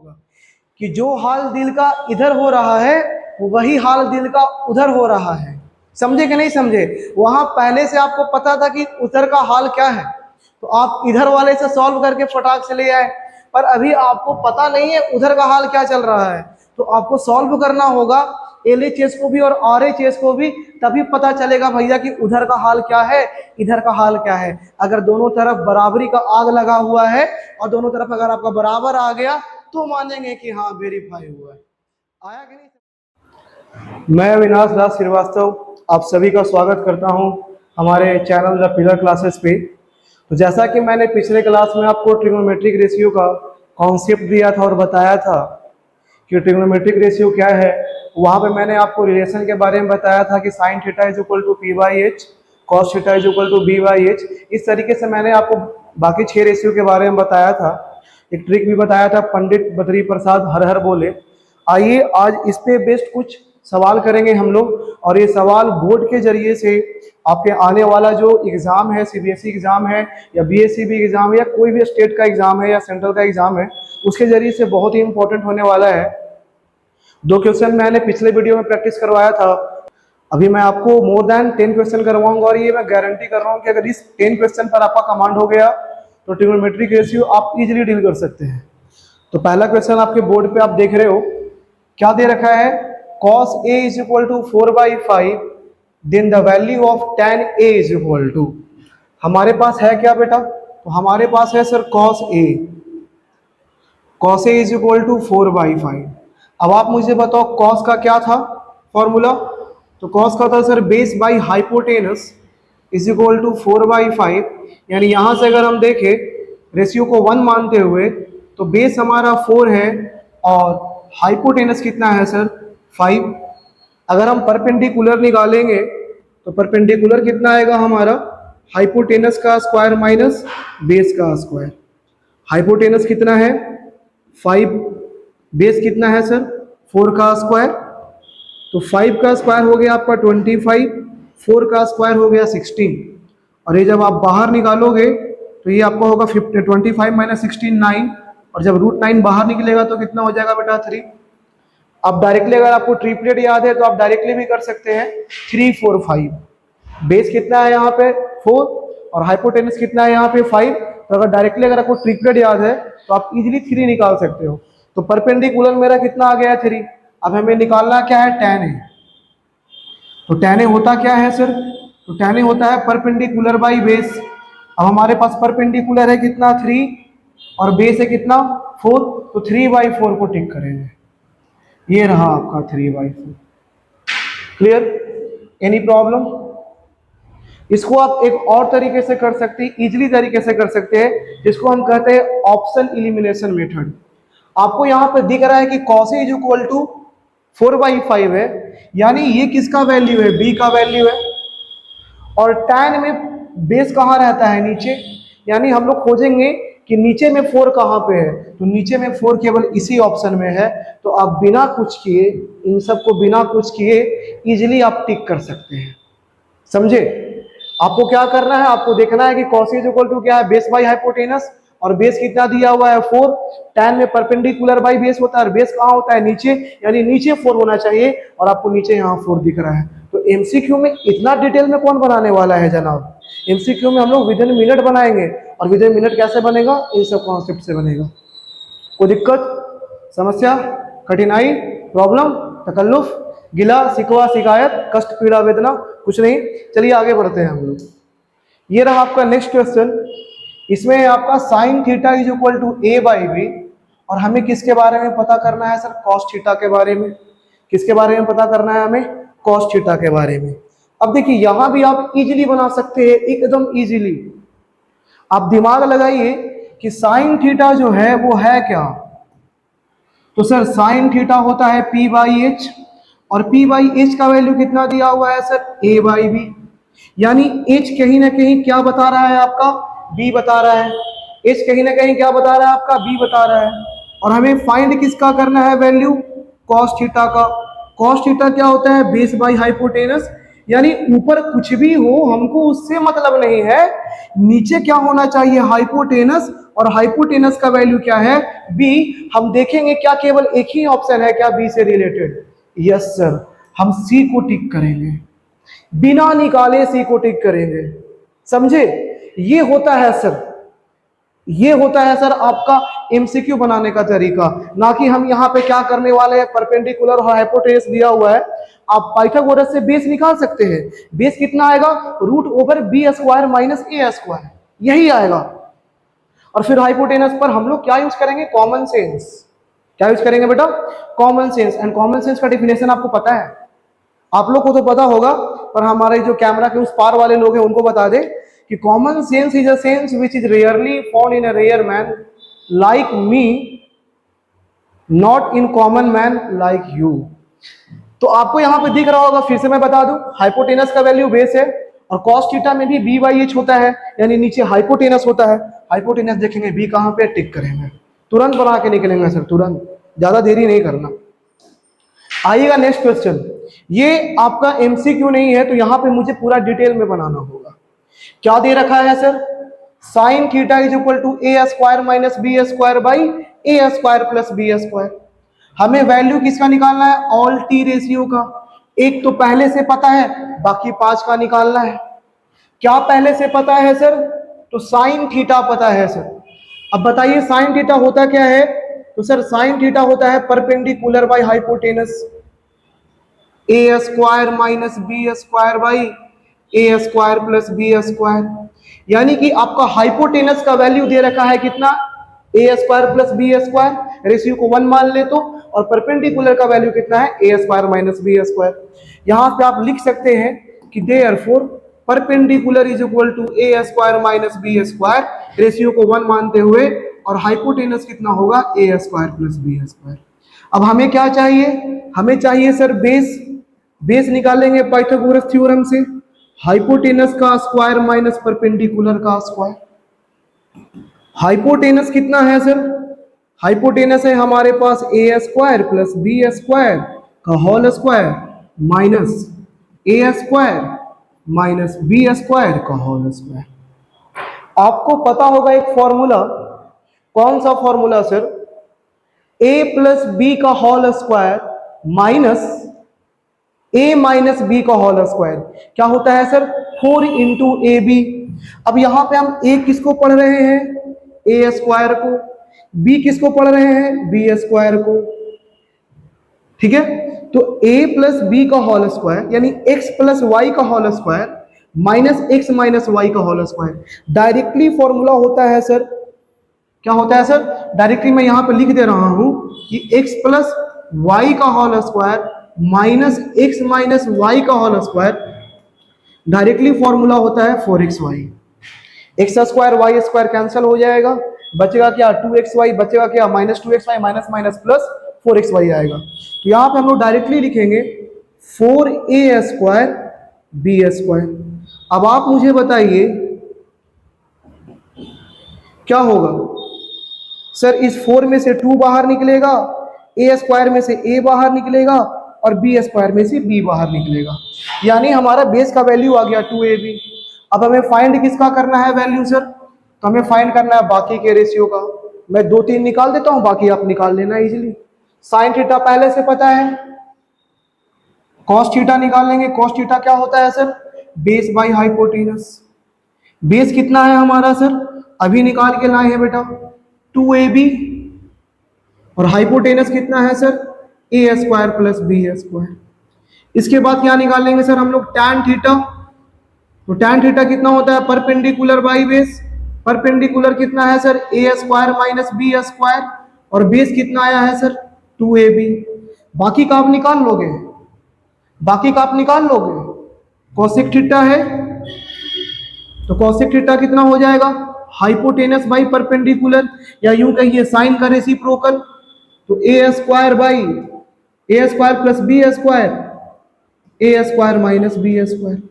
होगा कि जो हाल दिल का इधर हो रहा है वही हाल दिल का उधर हो रहा है। समझे कि नहीं समझे? वहां पहले से आपको पता था कि उधर का हाल क्या है, तो आप इधर वाले से सॉल्व करके फटाक से ले आए, पर अभी आपको पता नहीं है उधर का हाल क्या चल रहा है, तो आपको सॉल्व करना होगा LHS को भी और RHS को भी, तभी पता चलेगा भैया कि उधर का हाल क्या है, इधर का हाल क्या है। अगर दोनों तरफ बराबरी का आग लगा हुआ है और दोनों तरफ अगर आपका बराबर आ गया तो मानेंगे कि हाँ वेरीफाई हुआ है। आया कि नहीं? मैं अविनाश दास श्रीवास्तव आप सभी का स्वागत करता हूं हमारे चैनल द पिलर क्लासेस पे। तो जैसा कि मैंने पिछले क्लास में आपको ट्रिग्नोमेट्रिक रेशियो का कॉन्सेप्ट दिया था और बताया था कि ट्रिग्नोमेट्रिक रेशियो क्या है, वहां पे मैंने आपको रिलेशन के बारे में बताया था कि sine theta is equal to P/H, cos theta is equal to B/H। इस तरीके से मैंने आपको बाकी 6 रेशियो के बारे में बताया था। एक ट्रिक भी बताया था, पंडित बद्री प्रसाद हर हर बोले। आइए आज इस पे बेस्ड कुछ सवाल करेंगे हम लोग, और ये सवाल बोर्ड के जरिए से आपके आने वाला जो एग्जाम है, CBSE एग्जाम है या BSCB एग्जाम है या कोई भी स्टेट का एग्जाम है या सेंट्रल का एग्जाम है, उसके जरिए से बहुत ही इंपॉर्टेंट होने वाला है। 2 क्वेश्चन मैंने पिछले वीडियो में प्रैक्टिस करवाया था, अभी मैं आपको मोर देन 10 क्वेश्चन करवाऊंगा, और ये मैं गारंटी कर रहा हूँ कि अगर इस 10 क्वेश्चन पर आपका कमांड हो गया तो ट्रिग्नोमेट्रिक रेशियो आप इजीली डील कर सकते हैं। तो पहला क्वेश्चन आपके बोर्ड पे आप देख रहे हो, क्या दे रखा है, cos A is equal to 4/5, then the value of tan A is equal to, हमारे पास है क्या बेटा? तो हमारे पास है sir cos A is equal to 4/5। अब आप मुझे बताओ cos का क्या था फॉर्मूला? तो cos का था sir base by hypotenuse is equal to 4/5। यानी यहां से अगर हम देखें रेशियो को 1 मानते हुए तो बेस हमारा 4 है और हाइपोटेनस कितना है सर 5। अगर हम परपेंडिकुलर निकालेंगे तो परपेंडिकुलर कितना आएगा हमारा, हाइपोटेनस का स्क्वायर माइनस बेस का स्क्वायर। हाइपोटेनस कितना है 5, बेस कितना है सर 4 का स्क्वायर, तो 5 का स्क्वायर हो गया आपका 25, 4 का स्क्वायर हो गया 16, और ये जब आप बाहर निकालोगे तो ये आपका होगा 25 माइनस 16 9, और जब √9 बाहर निकलेगा तो कितना हो जाएगा बेटा 3। अब डायरेक्टली अगर आपको ट्रिपलेट याद है तो आप डायरेक्टली भी कर सकते हैं 3 4 5। बेस कितना है यहाँ पे 4 और हाइपोटेनस कितना है यहाँ पे 5, तो अगर डायरेक्टली अगर आपको ट्रिपलेट याद है तो आप इजीली 3 निकाल सकते हो। तो परपेंडिकुलर मेरा कितना आ गया 3। अब हमें निकालना क्या है tan A। तो tan A होता क्या है सर? तो tan A होता है परपेंडिकुलर बाई बेस। अब हमारे पास परपेंडिकुलर है कितना 3 और बेस है कितना 4, तो 3/4 को टिक करेंगे। ये रहा आपका 3/4। क्लियर? Any problem? इसको आप एक और तरीके से कर सकते हैं, इजीली तरीके से कर सकते हैं, जिसको हम कहते हैं ऑप्शन इलिमिनेशन मेथड। आपको यहां पे दिख रहा है कि cos A is equal to 4/5 है, यानी ये किसका वैल्यू है, B का वैल्यू है, और tan में बेस कहाँ रहता है नीचे, यानी हम लोग खोजेंगे कि नीचे में 4 कहाँ पे है, तो नीचे में 4 केवल इसी ऑप्शन में है। तो आप बिना कुछ किए, इन सबको बिना कुछ किए इजीली आप टिक कर सकते हैं। समझे? आपको क्या करना है, आपको देखना है कि cos A is equal to क्या है, बेस बाई हाइपोटेनस, और बेस कितना दिया हुआ है 4। tan में परपेंडिकुलर बाई बेस होता है और बेस कहाँ होता है नीचे, यानी नीचे 4 होना चाहिए, और आपको नीचे यहाँ 4 दिख रहा है। तो MCQ में इतना डिटेल में कौन बनाने वाला है जनाब? MCQ में हम लोग विद इन मिनट बनाएंगे, और विद इन मिनट कैसे बनेगा, इन सब कॉन्सेप्ट से बनेगा। कोई दिक्कत, समस्या, कठिनाई, प्रॉब्लम, तकल्लुफ, गिला शिकवा शिकायत, कष्ट पीड़ा वेदना, कुछ नहीं? चलिए आगे बढ़ते हैं हम लोग। ये रहा आपका नेक्स्ट क्वेश्चन। इसमें आपका sine theta is equal to A/B, और हमें किसके बारे में पता करना है सर, कॉस थीटा के बारे में। किसके बारे में पता करना है हमें, कॉस थीटा के बारे में। अब देखिए यहां भी आप इजीली बना सकते हैं, एकदम इजीली। आप दिमाग लगाइए कि साइन थीटा जो है वो है क्या, तो सर साइन थीटा होता है P/H, और P/H का वैल्यू कितना दिया हुआ है सर A/B, यानी H कहीं ना कहीं क्या बता रहा है आपका, B बता रहा है। H कहीं ना कहीं क्या बता रहा है आपका, B बता रहा है, और हमें फाइंड किसका करना है वैल्यू, cos थीटा का। cos थीटा क्या होता है, बेस बाई हाइपोटेनस, यानी ऊपर कुछ भी हो हमको उससे मतलब नहीं है, नीचे क्या होना चाहिए, हाइपोटेनस, और हाइपोटेनस का वैल्यू क्या है बी। हम देखेंगे क्या केवल एक ही ऑप्शन है क्या बी से रिलेटेड? यस सर, हम सी को टिक करेंगे, बिना निकाले सी को टिक करेंगे। समझे? ये होता है सर, ये होता है सर आपका एमसीक्यू बनाने का तरीका। ना कि हम यहाँ पे क्या करने वाले हैं, परपेंडिकुलर और हाइपोटेनस दिया हुआ है, आप पाइथागोरस से बेस निकाल सकते हैं। बेस कितना आएगा? Root over b square minus a square, यही आएगा। और फिर हाइपोटेनस पर हम लोग क्या यूज करेंगे? Common sense. क्या यूज करेंगे बेटा? Common sense. And common sense का डेफिनेशन आपको पता है, आप लोग को तो पता होगा, पर हमारे जो कैमरा के उस पार वाले लोग हैं उनको बता दे कि common sense is a sense which is rarely found in a rare man like me, not in common man like you. तो आपको यहां पे दिख रहा होगा, फिर से मैं बता दूं, हाइपोटेनस का वैल्यू बेस है और कॉस थीटा में भी बी बाई एच होता है, यानी नीचे हाइपोटेनस होता है। हाइपोटेनस देखेंगे बी कहां पे, टिक करेंगे, तुरंत बना के निकलेंगे सर, तुरंत, ज्यादा देरी नहीं करना। आइएगा नेक्स्ट क्वेश्चन। ये आपका एमसीक्यू नहीं है तो यहां पे मुझे पूरा डिटेल में बनाना होगा। क्या दे रखा है sir? Sine theta is equal to A square minus B square by A square plus B square. हमें वैल्यू किसका निकालना है? ऑल टी रेशियो का। एक तो पहले से पता है, बाकी 5 का निकालना है। क्या पहले से पता है सर? तो साइन थीटा पता है सर। अब बताइए साइन थीटा होता क्या है? तो सर साइन थीटा होता है perpendicular by hypotenuse, A square minus B square by A square plus B square. यानी कि आपका हाइपोटेनस का वैल्यू दे रखा है कितना? A square plus B square, ratio को 1 मान ले तो, और परपेंडिकुलर का वैल्यू कितना है? A square minus B square. यहां पे आप लिख सकते हैं कि therefore perpendicular is equal to A square minus B square, ratio को 1 मानते हुए, और हाइपोटेनस कितना होगा? A square plus B square. अब हमें क्या चाहिए? हमें चाहिए सर बेस। बेस निकालेंगे पाइथागोरस थ्योरम से, हाइपोटेनस का स्क्वायर माइनस परपेंडिकुलर का स्क्वायर। हाइपोटेनस कितना है सर? हाइपोटेनस है हमारे पास A square plus B square का whole square minus a square minus B square का होल स्क्वायर। आपको पता होगा एक फॉर्मूला, कौन सा फॉर्मूला सर? ए प्लस बी का होल स्क्वायर माइनस ए माइनस बी का होल स्क्वायर क्या होता है सर? 4 into A B. अब यहां पे हम ए किसको पढ़ रहे हैं? ए स्क्वायर को। बी किसको पढ़ रहे हैं? बी स्क्वायर को। ठीक है, तो a प्लस बी का होल स्क्वायर यानी x प्लस वाई का whole square minus X minus Y का होल स्क्वायर। डायरेक्टली फॉर्मूला होता है सर, क्या होता है सर? डायरेक्टली मैं यहां पे लिख दे रहा हूं कि x प्लस वाई का whole square minus X minus Y का होल स्क्वायर, डायरेक्टली फॉर्मूला होता है 4xy। X square Y square cancel हो जाएगा, बचेगा क्या? 2xy, बचेगा क्या? Minus 2xy minus minus plus 4xy आएगा। तो यहां पे हम लोग डायरेक्टली लिखेंगे 4a स्क्वायर बी स्क्वायर। अब आप मुझे बताइए क्या होगा सर? इस 4 में से 2 बाहर निकलेगा, a स्क्वायर में से a बाहर निकलेगा और b स्क्वायर में से b बाहर निकलेगा, यानी हमारा बेस का वैल्यू आ गया 2ab। अब हमें फाइंड किसका करना है वैल्यू सर? तो हमें फाइंड करना है बाकी के रेशियो का। मैं 2-3 निकाल देता हूं, बाकी आप निकाल लेना इजीली। साइन थीटा पहले से पता है, कॉस थीटा निकाल लेंगे। कॉस थीटा क्या होता है sir? Base by hypotenuse. Base कितना है हमारा सर? अभी निकाल के लाए हैं बेटा 2ab, और हाइपोटेनस कितना है सर? ए स्क्वायर प्लस बी स्क्वायर। इसके बाद क्या निकाल लेंगे सर हम लोग? Tan theta. तो टैन थीटा कितना होता है? Perpendicular by base. परपेंडिकुलर कितना है सर? ए स्क्वायर माइनस बी स्क्वायर, और बेस कितना आया है सर? 2ab। बाकी का आप निकाल लोगे, बाकी का आप निकाल लोगे। कोसेक थीटा है तो कोसेक थीटा कितना हो जाएगा? हाइपोटेनस बाई परपेंडिकुलर, या यूं कहिए साइन का रेसिप्रोकल। तो a square by A square plus B square, a square minus B square.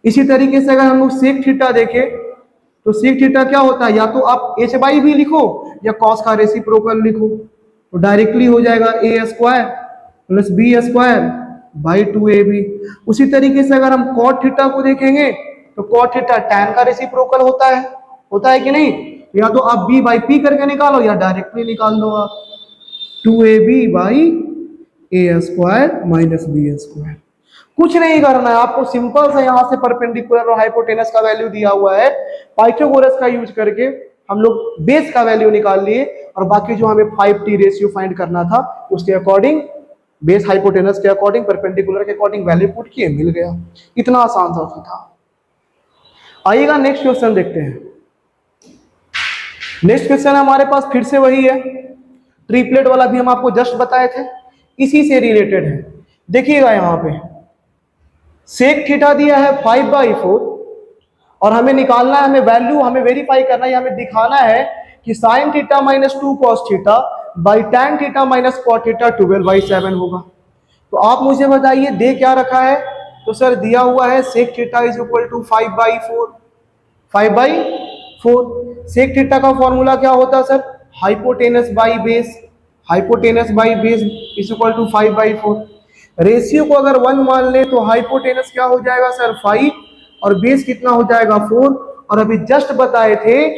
इसी तरीके से अगर हम लोग सेक थीटा देखें तो सेक थीटा क्या होता है? या तो आप एच बाई भी लिखो या कॉस का रेसिप्रोकल लिखो, तो डायरेक्टली हो जाएगा a square plus B square by 2ab। उसी तरीके से अगर हम कॉट थीटा को देखेंगे तो कॉट थीटा टैन का रेसिप्रोकल होता है कि नहीं? या तो आप b बाई पी करके निकालो या डायरेक्टली निकाल दो आप 2ab by A square minus B square. कुछ नहीं करना है आपको, सिंपल से यहां से परपेंडिकुलर और हाइपोटेनस का वैल्यू दिया हुआ है, पाइथागोरस का यूज करके हम लोग बेस का वैल्यू निकाल लिए और बाकी जो हमें 5t रेशियो फाइंड करना था उसके अकॉर्डिंग बेस हाइपोटेनस के अकॉर्डिंग परपेंडिकुलर के अकॉर्डिंग वैल्यू पुट किए, मिल गया। इतना आसान सा था। आइएगा नेक्स्ट क्वेश्चन देखते हैं। नेक्स्ट क्वेश्चन हमारे पास फिर से वही है, ट्रिपलेट वाला भी हम आपको जस्ट बताए थे, इसी से रिलेटेड है। देखिएगा यहाँ पे सेक थीटा दिया है 5/4 और हमें निकालना है, हमें वैल्यू हमें वेरीफाई करना है, हमें दिखाना है कि sine theta minus 2 cos theta by tan theta minus cot theta 12/7 होगा। तो आप मुझे बताइए दे क्या रखा है। तो सर दिया हुआ है sec theta is equal to 5/4। 5/4 sec theta का फॉर्मूला क्या होता है sir, hypotenuse by base, hypotenuse by base is equal to 5/4। Ratio को अगर 1 मान ले तो हाइपोटेनस क्या हो जाएगा सर 5 और बेस कितना हो जाएगा 4। और अभी जस्ट बताए थे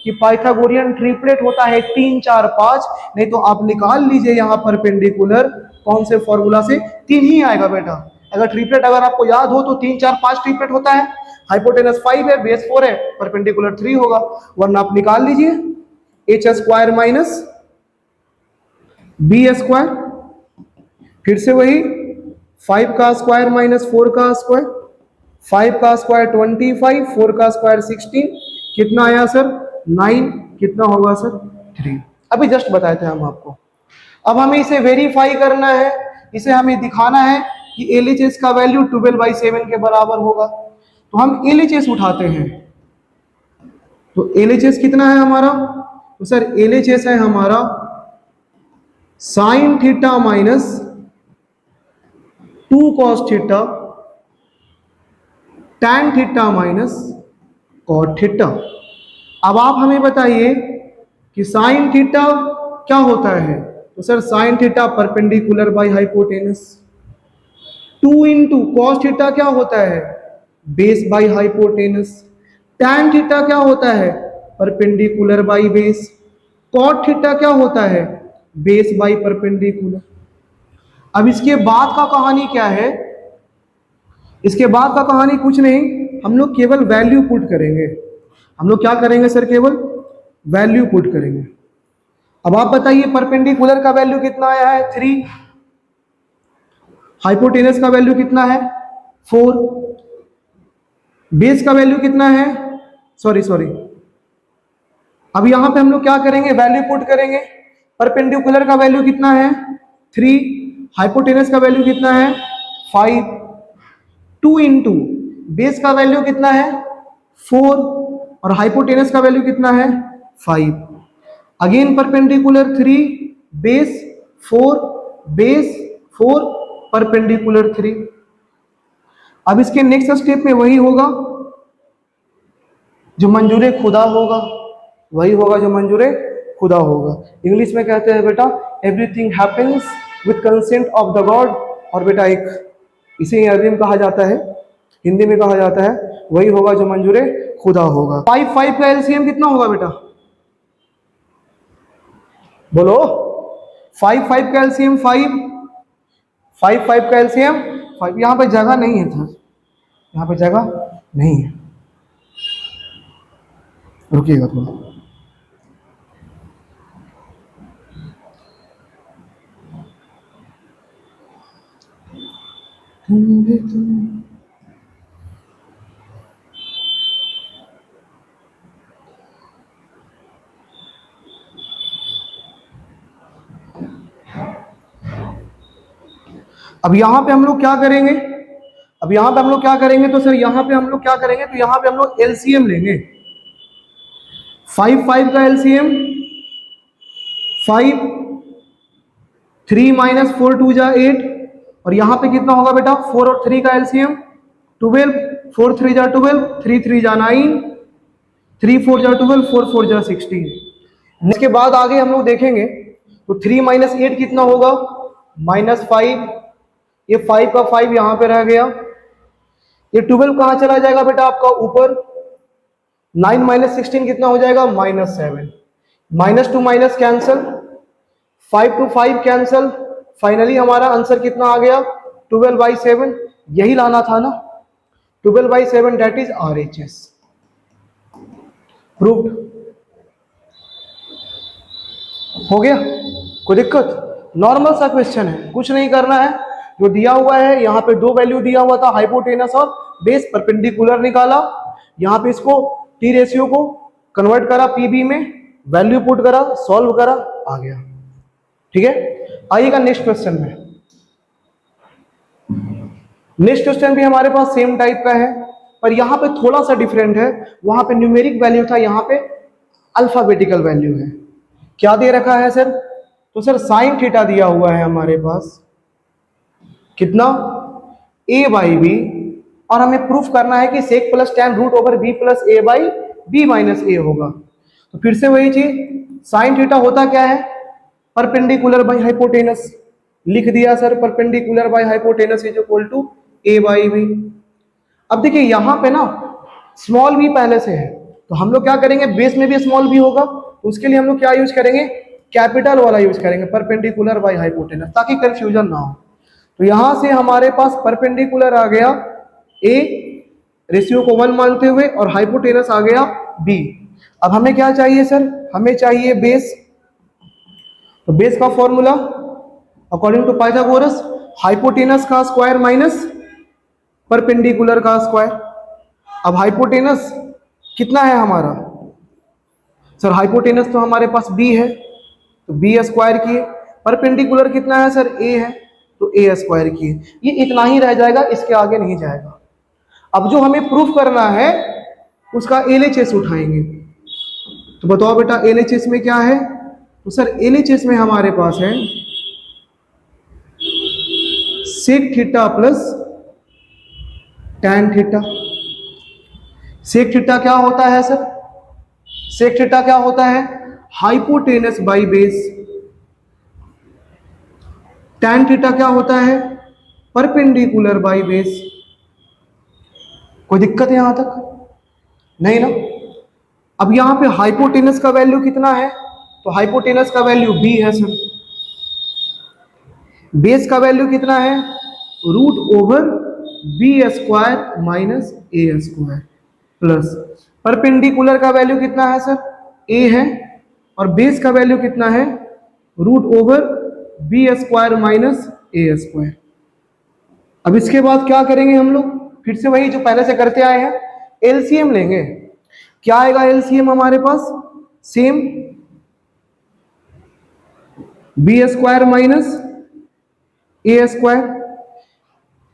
कि पाइथागोरियन ट्रिपलेट होता है 3 4 5, नहीं तो आप निकाल लीजिए यहाँ परपेंडिकुलर कौन से फॉर्मूला से, 3 ही आएगा बेटा। अगर ट्रिपलेट अगर आपको याद हो तो 3 4 5 ट्रिपलेट होता है, हाइपोटेनस 5 है, बेस 4 है, परपेंडिकुलर 3 होगा, वरना आप निकाल लीजिए H square minus B square, फिर से वही 5 का स्क्वायर माइनस 4 का स्क्वायर, 5 का स्क्वायर 25, 4 का स्क्वायर 16, कितना आया सर 9, कितना होगा सर 3। अभी जस्ट बताए थे हम आपको। अब हमें इसे वेरीफाई करना है, इसे हमें दिखाना है कि एलएचएस का वैल्यू 12/7 के बराबर होगा। तो हम एलएचएस उठाते हैं। तो एलएचएस कितना है हमारा, तो सर एलएचएस है हमारा sine theta minus 2 cos theta tan theta minus cot theta. अब आप हमें बताइए कि साइन थीटा क्या होता है। तो sir sine theta perpendicular by hypotenuse, 2 into cos theta क्या होता है base by hypotenuse, tan theta क्या होता है perpendicular by base, cot theta क्या होता है बेस बाय परपेंडिकुलर। अब इसके बाद का कहानी क्या है, इसके बाद का कहानी कुछ नहीं, हम लोग केवल वैल्यू पुट करेंगे। हम लोग क्या करेंगे सर, केवल वैल्यू पुट करेंगे। अब आप बताइए परपेंडिकुलर का वैल्यू कितना आया है 3, हाइपोटेनस का वैल्यू कितना है 4, बेस का वैल्यू कितना है, सॉरी अब यहां पे हम लोग क्या करेंगे वैल्यू पुट करेंगे। परपेंडिकुलर का वैल्यू कितना है 3, हाइपोटेनस का वैल्यू कितना है 5, 2 इंटू बेस का वैल्यू कितना है 4 और हाइपोटेनस का वैल्यू कितना है 5, again perpendicular 3 base 4 base 4 perpendicular 3। अब इसके नेक्स्ट स्टेप में वही होगा जो मंजूरे खुदा होगा, वही होगा जो मंजूरे खुदा होगा। इंग्लिश में कहते हैं बेटा everything happens with consent of the God, और बेटा एक इसे अरबी में कहा जाता है, हिंदी में कहा जाता है, वही होगा जो मंजूरे खुदा होगा। 5 5 का एलसीएम कितना होगा बेटा, बोलो 5 5 का एलसीएम 5, 5 5 का एलसीएम 5। यहाँ पे जगह नहीं है सर, यहाँ पे जगह नहीं है, रुकिएगा थोड़ा। अब यहां पे हम लोग क्या करेंगे, अब यहां पे हम लोग क्या करेंगे, तो सर यहां पे हम लोग क्या करेंगे, तो यहां पे हम लोग एलसीएम लेंगे। 5 5 का एलसीएम 5, 3 माइनस 4 2 जा 8, और यहां पे कितना होगा बेटा 4 और 3 का एलसीएम 12, 4 3 जा 12, 3 3 जा 9, 3 4 जा 12, 4 4 जा 16। इसके बाद आगे हम लोग देखेंगे तो 3 माइनस 8 कितना होगा -5, ये 5 का 5 यहां पे रह गया, ये 12 कहां चला जाएगा बेटा आपका ऊपर, 9 माइनस 16 कितना हो जाएगा, -7। Minus to minus cancel, 5 to 5 cancel, finally हमारा आंसर कितना आ गया, 12/7। यही लाना था ना, 12/7, दैट इज RHS। प्रूव्ड हो गया, कोई दिक्कत? नॉर्मल सा क्वेश्चन है, कुछ नहीं करना है। जो दिया हुआ है यहाँ पे 2 वैल्यू दिया हुआ था, हाइपोटेनस और बेस, परपेंडिकुलर निकाला, यहाँ पे इसको टी रेशियो को कन्वर्ट करा पीबी में, वैल्यू पुट करा, सॉल्व करा, आ गया। ठीक है, आइएगा नेक्स्ट क्वेश्चन में। नेक्स्ट क्वेश्चन भी हमारे पास सेम टाइप का है, पर यहाँ पे थोड़ा सा डिफरेंट है। वहां पे न्यूमेरिक वैल्यू था, यहाँ पे अल्फाबेटिकल वैल्यू है। क्या दे रखा है सर? तो सर साइन थीटा दिया हुआ है हमारे पास, कितना, a/b, और हमें प्रूफ करना है कि sec plus tan root over b plus a/b minus a होगा। तो फिर से वही चीज, साइन थीटा होता क्या है, परपेंडिकुलर बाई हाइपोटेनस। लिख दिया sir, perpendicular by hypotenuse is equal to a/b। अब देखिए यहाँ पे ना स्मॉल b पहले से है, तो हम लोग क्या करेंगे, बेस में भी स्मॉल b होगा, तो उसके लिए हम लोग क्या यूज करेंगे, कैपिटल वाला यूज करेंगे, परपेंडिकुलर बाई हाइपोटेनस, ताकि कंफ्यूजन ना हो। तो यहां से हमारे पास परपेंडिकुलर आ गया a, रेशियो को 1 मानते हुए, और हाइपोटेनस आ गया b। अब हमें क्या चाहिए सर, हमें चाहिए बेस। तो बेस का formula according to Pythagoras, hypotenuse का स्क्वायर माइनस परपेंडिकुलर का स्क्वायर। अब हाइपोटेनस कितना है हमारा सर, हाइपोटेनस तो हमारे पास b है, तो b स्क्वायर किए, परपेंडिकुलर कितना है सर, a है, तो a स्क्वायर किए। ये इतना ही रह जाएगा, इसके आगे नहीं जाएगा। अब जो हमें प्रूफ करना है उसका LHS उठाएंगे। तो बताओ बेटा LHS में क्या है? तो सर LHS में हमारे पास है sec theta plus tan theta. Sec theta क्या होता है सर? सेक थीटा क्या होता है, hypotenuse by base. Tan theta क्या होता है, परपेंडिकुलर बाई बेस। कोई दिक्कत है यहां तक? नहीं ना। अब यहां पे हाइपोटेनस का वैल्यू कितना है, तो हाइपोटेनस का वैल्यू b है सर। बेस का वैल्यू कितना है, root over b square minus a square, plus perpendicular का वैल्यू कितना है सर, a है, और बेस का वैल्यू कितना है, root over b square minus a square. अब इसके बाद क्या करेंगे हम लोग, फिर से वही जो पहले से करते आए हैं, एलसीएम लेंगे। क्या आएगा एलसीएम हमारे पास, same b square minus a square,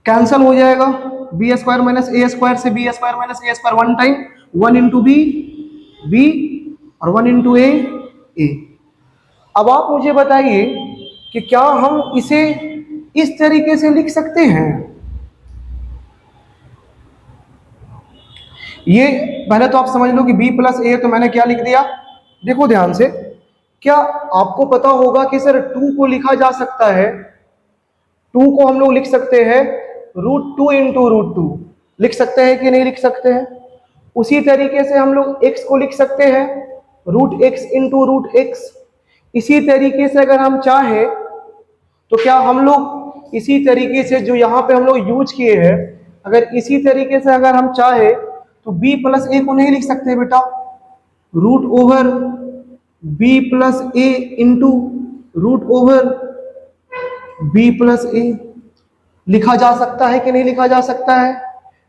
cancel हो जाएगा, b square minus a square से b square minus a square 1 time, 1 into b, b, और 1 इंटू ए, ए। अब आप मुझे बताइए कि क्या हम इसे इस तरीके से लिख सकते हैं? ये पहले तो आप समझ लो कि b प्लस ए, तो मैंने क्या लिख दिया, देखो ध्यान से। क्या आपको पता होगा कि सर 2 को लिखा जा सकता है, 2 को हम लोग लिख सकते हैं √2 इंटू √2, लिख सकते हैं कि नहीं लिख सकते हैं? उसी तरीके से हम लोग x को लिख सकते हैं √x इंटू √x। इसी तरीके से अगर हम चाहे तो क्या हम लोग इसी तरीके से जो यहाँ पे हम लोग यूज किए हैं, अगर इसी तरीके से अगर हम चाहे तो b प्लस ए को नहीं लिख सकते बेटा, root over b plus a into root over b plus a लिखा जा सकता है कि नहीं लिखा जा सकता है?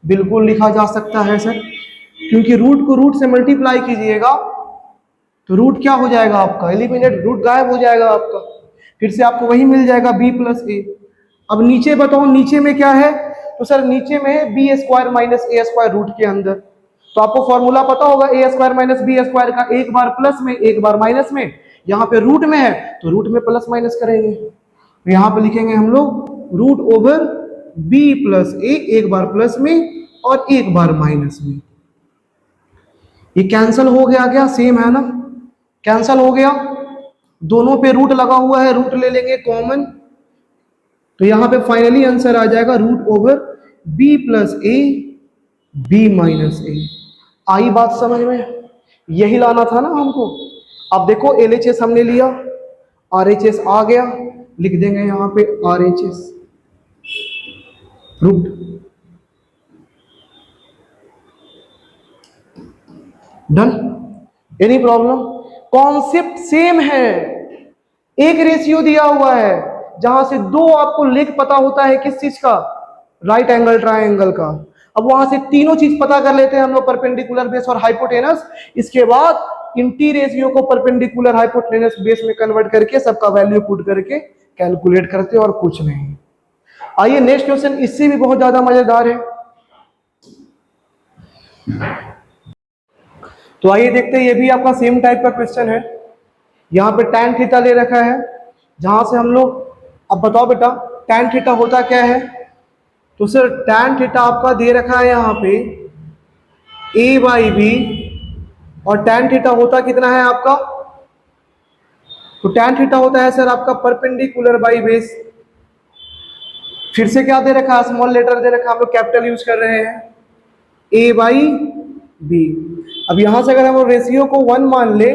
बिल्कुल लिखा जा सकता है सर, क्योंकि रूट को रूट से मल्टीप्लाई कीजिएगा तो रूट क्या हो जाएगा आपका, एलिमिनेट, रूट गायब हो जाएगा आपका, फिर से आपको वही मिल जाएगा b प्लस ए। अब नीचे बताओ, नीचे में क्या है? तो सर नीचे में है B square minus a square root के अंदर। तो आपको फॉर्मूला पता होगा A square minus B square का, एक बार प्लस में एक बार माइनस में, यहाँ पे रूट में है तो रूट में प्लस माइनस करेंगे, तो यहाँ पे लिखेंगे हम लोग रूट ओवर बी प्लस ए, एक बार प्लस में और एक बार माइनस में। ये कैंसल हो गया क्या, सेम है ना, कैंसल हो गया, दोनों पे रूट लगा हुआ है, रूट ले लेंगे कॉमन, तो यहां पे फाइनली आंसर आ जाएगा रूट ओवर बी प्लस ए, बी माइनस ए। आई बात समझ में? यही लाना था ना हमको। अब देखो LHS हमने लिया, RHS आ गया, लिख देंगे यहां पे RHS proved. Done. Any problem? Concept same है, एक रेशियो दिया हुआ है जहां से दो आपको लेग पता होता है किस चीज का, राइट एंगल ट्रायंगल का। अब वहां से तीनों चीज पता कर लेते हैं हम लोग, परपेंडिकुलर बेस और हाइपोटेनस। इसके बाद इन टी रेशियो को परपेंडिकुलर हाइपोटेनस बेस में कन्वर्ट करके सबका वैल्यू पुट करके कैलकुलेट करते और कुछ नहीं। आइए नेक्स्ट क्वेश्चन, इससे भी बहुत ज्यादा मजेदार है। तो आइए देखते हैं, ये भी आपका सेम टाइप का क्वेश्चन है। यहाँ पे tan थीटा ले रखा है, जहां से हम लोग, अब बताओ बेटा tan थीटा होता क्या है? तो सर tan थीटा आपका दे रखा है यहाँ पे a/b, और tan थीटा होता कितना है आपका? तो tan थीटा होता है सर आपका परपेंडिकुलर बाई बेस। फिर से क्या दे रखा है? स्मॉल लेटर दे रखा है, हम लोग कैपिटल यूज कर रहे हैं, a/b। अब यहां से अगर हम रेशियो को 1 मान ले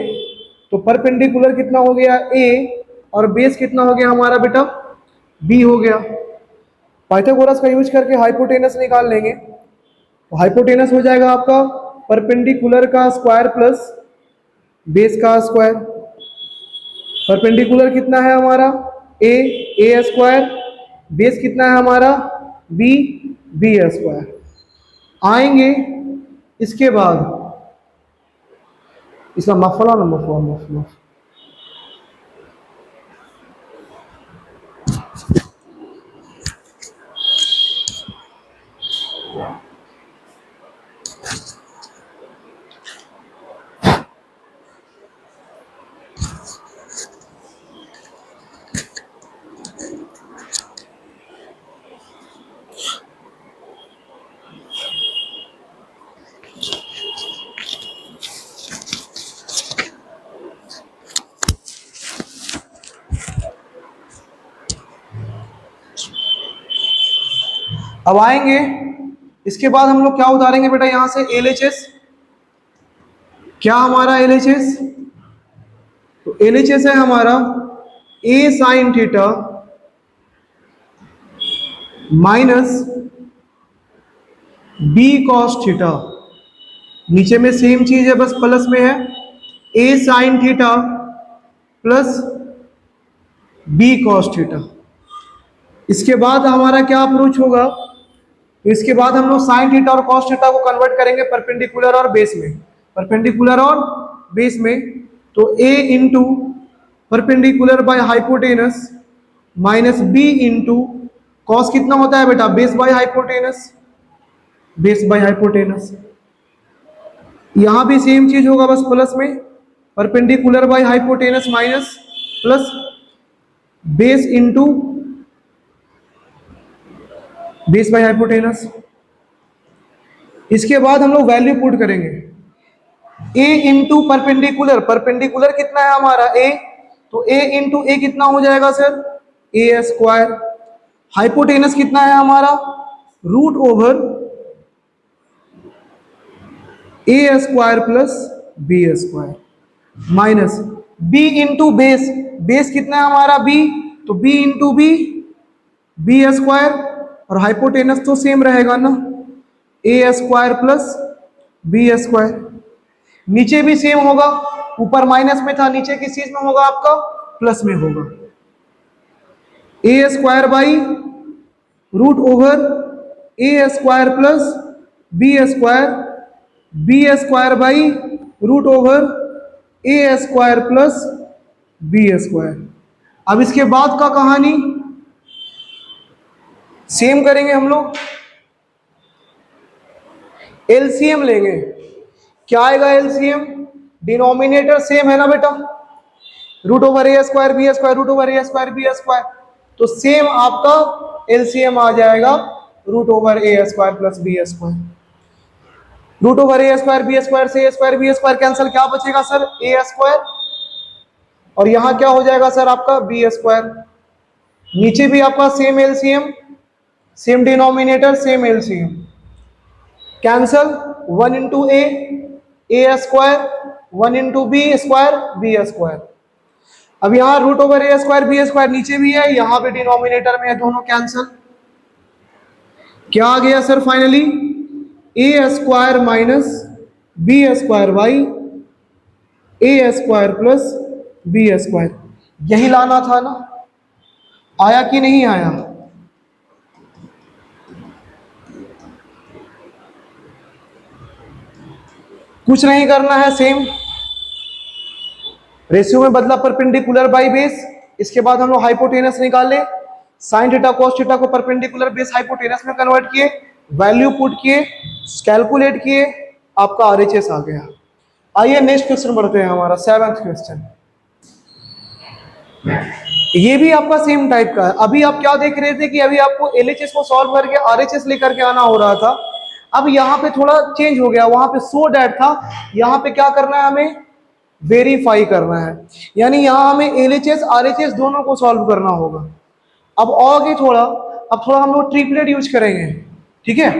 तो परपेंडिकुलर कितना हो गया a, और बेस कितना हो गया हमारा बेटा b हो गया। पाइथागोरस का यूज करके हाइपोटेनस निकाल लेंगे, तो हाइपोटेनस हो जाएगा आपका परपेंडिकुलर का स्क्वायर प्लस बेस का स्क्वायर। परपेंडिकुलर कितना है हमारा a स्क्वायर, बेस कितना है हमारा b स्क्वायर। आएंगे इसके बाद इसका मफला ना मफ। अब आएंगे इसके बाद हम लोग क्या उतारेंगे बेटा यहां से LHS। क्या हमारा LHS? तो LHS है हमारा a sign theta minus b cos theta. नीचे में सेम चीज है, बस प्लस में है, a sine theta plus b cos theta. इसके बाद हमारा क्या अप्रोच होगा? तो इसके बाद हम लोग साइन थीटा और कॉस थीटा को कन्वर्ट करेंगे परपेंडिकुलर और बेस में, परपेंडिकुलर और बेस में। तो a into perpendicular by hypotenuse minus b into cos कितना होता है बेटा base by hypotenuse, base by hypotenuse. यहां भी सेम चीज होगा, बस प्लस में, perpendicular by hypotenuse minus plus base into base by hypotenuse. इसके बाद हम लोग वैल्यू पुट करेंगे a इंटू परपेंडिकुलर, परपेंडिकुलर कितना है हमारा a, तो a इंटू a कितना हो जाएगा सर a स्क्वायर। हाइपोटेनस कितना है हमारा root over a square plus b square minus b into base, base कितना है हमारा b, तो b इंटू b स्क्वायर, और हाइपोटेनस तो सेम रहेगा ना a square plus b square. नीचे भी सेम होगा, ऊपर माइनस में था, नीचे किस चीज में होगा आपका प्लस में होगा, a square by root over a square plus b square by root over a square plus b square. अब इसके बाद का कहानी सेम करेंगे हम लोग, एलसीएम लेंगे। क्या आएगा एलसीएम? डिनोमिनेटर सेम है ना बेटा, root over a square b square, root over a square b square, तो सेम आपका एलसीएम आ जाएगा root over a square plus B square. Root over a square b square से a square b square cancel, क्या बचेगा sir ए square, और यहां क्या हो जाएगा सर आपका बी स्क्वायर। नीचे भी आपका same LCM, same denominator, same LCM. Cancel, 1 into a square, 1 into b square, b square. अब यहाँ root over a square b square नीचे भी है, यहाँ पे डिनोमिनेटर में है, दोनों कैंसल। क्या आ गया sir finally? A square minus B square by A square plus B square. यही लाना था ना? आया कि नहीं आया? कुछ नहीं करना है, सेम रेशियो में बदला परपेंडिकुलर बाई बेस। इसके बाद हम लोग हाइपोटेनस निकाले, साइन थीटा कॉस थीटा को परपेंडिकुलर बेस हाइपोटेनस में कन्वर्ट किए, वैल्यू पुट किए, कैलकुलेट किए, आपका आरएचएस आ गया। आइए नेक्स्ट क्वेश्चन बढ़ते हैं, हमारा 7th क्वेश्चन। ये भी आपका सेम टाइप का है। अभी आप क्या देख रहे थे कि अभी आपको एलएचएस को सॉल्व करके आरएचएस लेकर के आना हो रहा था। अब यहाँ पे थोड़ा चेंज हो गया, वहां पे सो डैट था, यहाँ पे क्या करना है, हमें वेरीफाई करना है। यानी यहाँ हमें एलएचएस आरएचएस दोनों को सॉल्व करना होगा। अब आगे थोड़ा, अब थोड़ा हम लोग ट्रिपलेट यूज करेंगे, ठीक है।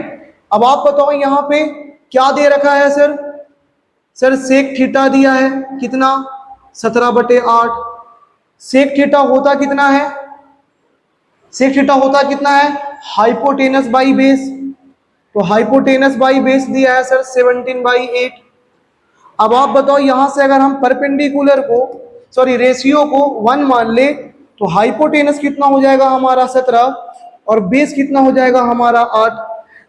अब आप बताओ यहाँ पे क्या दे रखा है सर? सर सेक थीटा दिया है, कितना? 17/8। सेक थीटा होता कितना है? सेक थीटा होता कितना है? Hypotenuse by base. तो हाइपोटेनस बाई बेस दिया है सर 17/8। अब आप बताओ यहां से अगर हम परपेंडिकुलर को, सॉरी रेशियो को 1 मान ले, तो हाइपोटेनस कितना हो जाएगा हमारा 17 और बेस कितना हो जाएगा हमारा 8।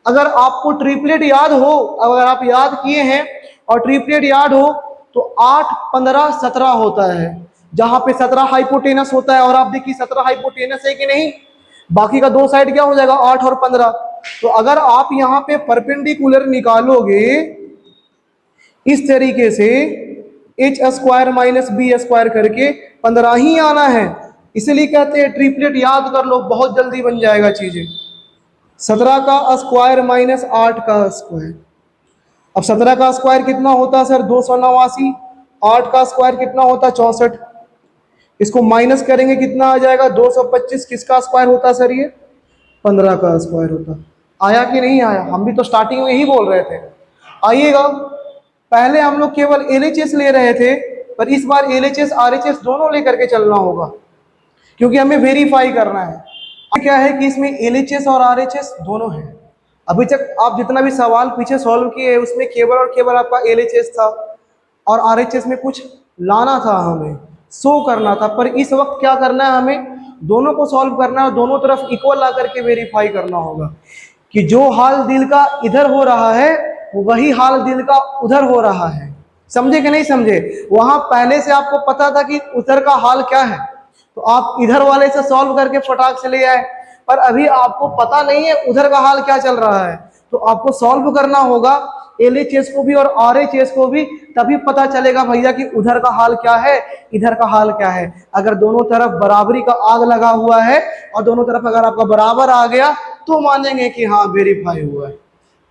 अगर आपको ट्रिपलेट याद हो, अगर आप याद किए हैं और ट्रिपलेट याद हो, तो 8, 15, 17 होता है, जहां पे 17 हाइपोटेनस होता है। और आप देखिए 17 हाइपोटेनस है कि नहीं, बाकी का दो साइड क्या हो जाएगा, 8 और 15। तो अगर आप यहाँ पे परपेंडिकुलर निकालोगे इस तरीके से, H square minus B square करके 15 ही आना है। इसलिए कहते हैं ट्रिपलेट याद कर लो, बहुत जल्दी बन जाएगा चीजें। 17 का स्क्वायर माइनस 8 का स्क्वायर। अब 17 का स्क्वायर कितना होता है सर? 289। 8 का स्क्वायर कितना होता है? 64। इसको माइनस करेंगे कितना आ जाएगा? 225। किसका स्क्वायर होता है सर? ये 15 का स्क्वायर होता। आया कि नहीं आया? हम भी तो स्टार्टिंग में ही बोल रहे थे। आइएगा, पहले हम लोग केवल एलएचएस ले रहे थे, पर इस बार एलएचएस आरएचएस दोनों लेकर के चलना होगा, क्योंकि हमें वेरीफाई करना है। क्या है कि इसमें एलएचएस और आरएचएस दोनों है। अभी तक आप जितना भी सवाल पीछे सॉल्व किए, उसमें केवल और केवल आपका एलएचएस था और आरएचएस में कुछ लाना था, हमें शो करना था। पर इस वक्त क्या करना है, हमें दोनों को सॉल्व करना है, दोनों तरफ इक्वल ला करके वेरीफाई करना होगा कि जो हाल दिल का इधर हो रहा है वही हाल दिल का उधर हो रहा है। समझे कि नहीं समझे? वहां पहले से आपको पता था कि उधर का हाल क्या है, तो आप इधर वाले से सॉल्व करके फटाक से ले आए। पर अभी आपको पता नहीं है उधर का हाल क्या चल रहा है, तो आपको सॉल्व करना होगा एलएचएस को भी और आरएचएस को भी, तभी पता चलेगा भैया कि उधर का हाल क्या है, इधर का हाल क्या है। अगर दोनों तरफ बराबरी का आग लगा हुआ है और दोनों तरफ अगर आपका बराबर आ गया, तो मानेंगे कि हाँ वेरीफाई हुआ है।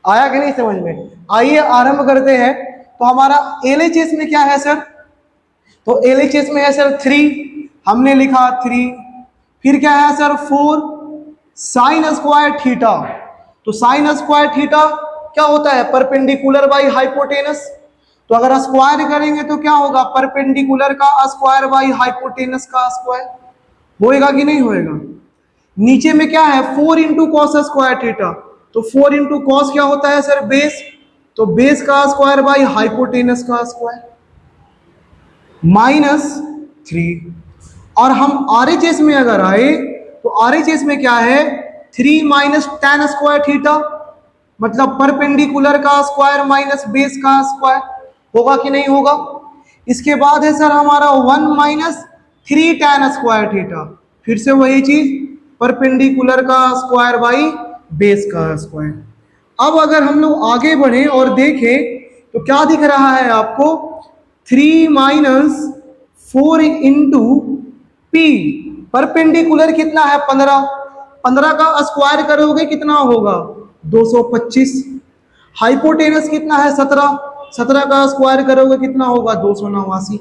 आया कि नहीं समझ में? आइए आरंभ करते हैं। तो हमारा एलएचएस में क्या है सर? तो एलएचएस में है सर 3, हमने लिखा 3। फिर क्या है सर? 4 sine square theta. तो साइन स्क्वायर थीटा क्या होता है? Perpendicular by hypotenuse. तो अगर स्क्वायर करेंगे तो क्या होगा? परपेंडिकुलर का स्क्वायर बाई हाइपोटेनस का स्क्वायर। होएगा कि नहीं होएगा? नीचे में क्या है? 4 इंटू कॉस स्क्वायर थीटा। तो 4 इंटू कॉस क्या होता है सर? बेस। तो बेस का स्क्वायर बाई हाइपोटेनस का स्क्वायर -3। और हम आरएचएस में अगर आए तो आरएचएस में क्या है? 3 माइनस tan स्क्वायर थीटा, मतलब परपेंडिकुलर का स्क्वायर माइनस बेस का स्क्वायर। होगा कि नहीं होगा? इसके बाद है सर हमारा 1 माइनस 3 tan स्क्वायर थीटा। फिर से वही चीज, परपेंडिकुलर का स्क्वायर बाई बेस का स्क्वायर। अब अगर हम लोग आगे बढ़े और देखें तो क्या दिख रहा है आपको? 3 माइनस 4 इंटू पी। परपेंडिकुलर कितना है? 15। 15 का स्क्वायर करोगे कितना होगा? 225। हाइपोटेनस कितना है? 17। 17 का स्क्वायर करोगे कितना होगा? 289।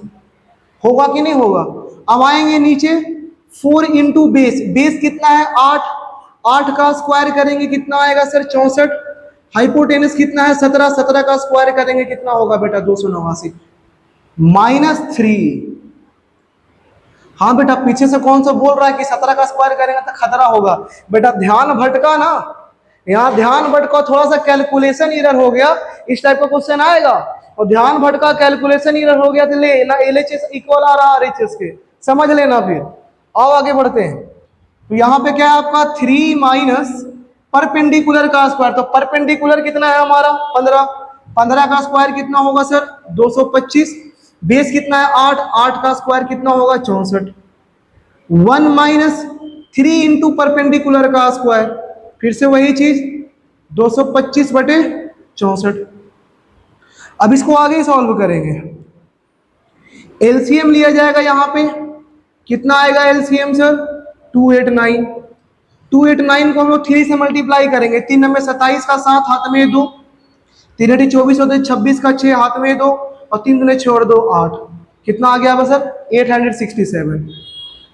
होगा कि नहीं होगा? अब आएंगे नीचे, 4 इंटू बेस। बेस कितना है? 8। 8 का स्क्वायर करेंगे कितना आएगा सर? 64। हाइपोटेनस कितना है 17, 17 का स्क्वायर करेंगे कितना होगा बेटा 289 -3। हाँ बेटा पीछे से कौन सा बोल रहा है कि 17 का स्क्वायर करेंगे तो खतरा होगा। बेटा ध्यान भटका ना, यहाँ ध्यान भटका, थोड़ा सा कैलकुलेशन एरर हो गया, इस टाइप का क्वेश्चन आएगा। और ध्यान भटका कैलकुलेशन एरर हो गया तो ले ना एलएचएस इक्वल आ रहा आरएचएस के, समझ लेना। फिर आओ आगे बढ़ते हैं। तो यहाँ पे क्या है आपका 3 माइनस परपेंडिकुलर का स्क्वायर, तो परपेंडिकुलर कितना है हमारा 15, 15 का स्क्वायर कितना होगा सर 225, बेस कितना है 8, 8 का स्क्वायर कितना होगा 64, 1 माइनस 3 इंटू परपेंडिकुलर का स्क्वायर, फिर से वही चीज 225 बटे 64। अब इसको आगे सॉल्व करेंगे, एलसीएम लिया जाएगा यहाँ पे, कितना आएगा एलसीएम सर 289, 289 को हम लोग 3 से मल्टीप्लाई करेंगे, 3 में 27 का 7 हाथ में 2, 3 × 24 होते 26 का 6 हाथ में 2 और 3 दूने 6 और 2 8, कितना आ गया सर 867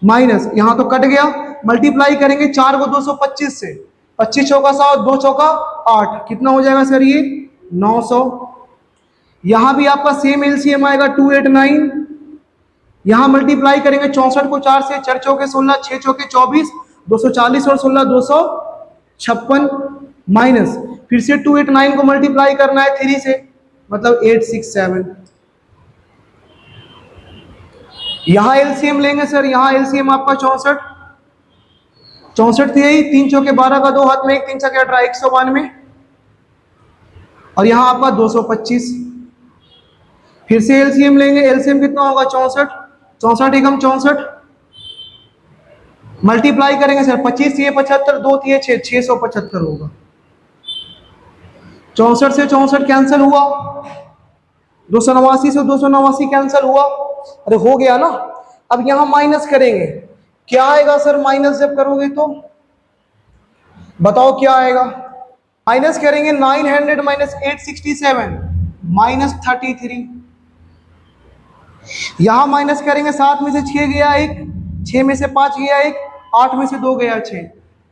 माइनस, यहाँ तो कट गया, मल्टीप्लाई करेंगे 4 को 225 से, 25 चौका 7 2 चौका 8, कितना हो जाएगा सर ये 900। यहाँ भी आपका सेम एलसीएम आएगा 289, यहाँ मल्टीप्लाई करेंगे 64 को 4 से, 4 चौके 16, 6 चौके 24, 240 और 16 256 माइनस, फिर से 289 को मल्टीप्लाई करना है 3 से, मतलब 867। यहाँ एलसीएम लेंगे सर, यहाँ एलसीएम आपका 64, 64 थी यही, 3 चौके 12 का 2 हाथ में 1, 3 छके 18 192, और यहाँ आपका 225। फिर से एलसीएम लेंगे, एलसीएम कितना होगा 64, 64 एकम 64, मल्टीप्लाई करेंगे सर 25 ये 75, 2 ये 6, 675 होगा। 64 से 64 कैंसिल हुआ, 289 से 289 कैंसिल हुआ, अरे हो गया ना। अब यहां माइनस करेंगे, क्या आएगा सर माइनस जब करोगे तो बताओ क्या आएगा, माइनस करेंगे 900 माइनस 867 माइनस 33, यहां माइनस करेंगे 7 में से 6 गया 1, 6 में से 5 गया 1, 8 में से 2 गया 6,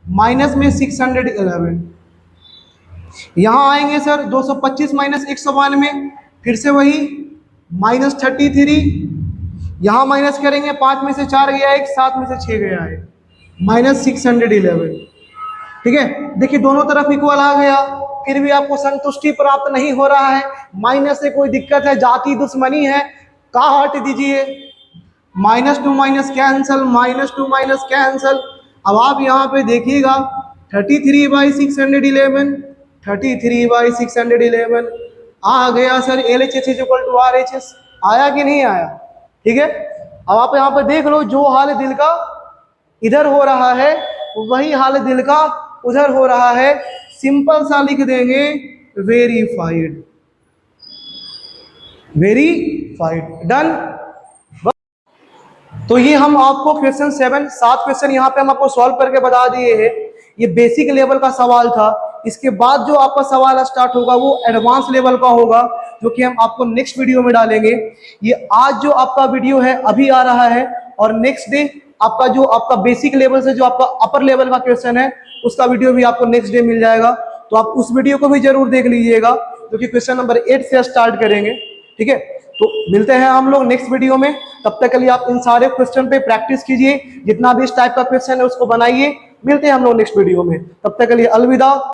माइनस में 611, यहां आएंगे सर 225 माइनस 192, फिर से वही माइनस 33, यहां माइनस करेंगे 5 में से 4 गया 1, 7 में से 6 गया 1, माइनस 611। ठीक है, देखिए दोनों तरफ इक्वल आ गया, फिर भी आपको संतुष्टि प्राप्त नहीं हो रहा है, माइनस से कोई दिक्कत है, जाति दुश्मनी है, कहाँ हट दीजिए, -2 माइनस कैंसल, -2 माइनस कैंसल। अब आप यहाँ पे देखिएगा 33/611, 33/611 आ गया सर LHS = RHS, आया कि नहीं आया। ठीक है, अब आप यहाँ पे देख लो, जो हाल दिल का इधर हो रहा है वही हाल दिल का उधर हो रहा है, सिंपल सा लिख देंगे वेरीफाइड, वेरीफाइड, डन। तो ये हम आपको क्वेश्चन 7 क्वेश्चन यहाँ पे हम आपको सॉल्व करके बता दिए हैं। ये बेसिक लेवल का सवाल था, इसके बाद जो आपका सवाल स्टार्ट होगा वो एडवांस लेवल का होगा, जो कि हम आपको नेक्स्ट वीडियो में डालेंगे। ये आज जो आपका वीडियो है अभी आ रहा है, और नेक्स्ट डे आपका जो आपका बेसिक लेवल से जो आपका अपर लेवल का क्वेश्चन है उसका वीडियो भी आपको नेक्स्ट डे मिल जाएगा। तो आप उस वीडियो को भी जरूर देख लीजिएगा, जो कि क्वेश्चन नंबर 8 से स्टार्ट करेंगे। ठीक है, तो मिलते हैं हम लोग नेक्स्ट वीडियो में, तब तक के लिए आप इन सारे क्वेश्चन पे प्रैक्टिस कीजिए, जितना भी इस टाइप का क्वेश्चन है उसको बनाइए। मिलते हैं हम लोग नेक्स्ट वीडियो में, तब तक के लिए अलविदा।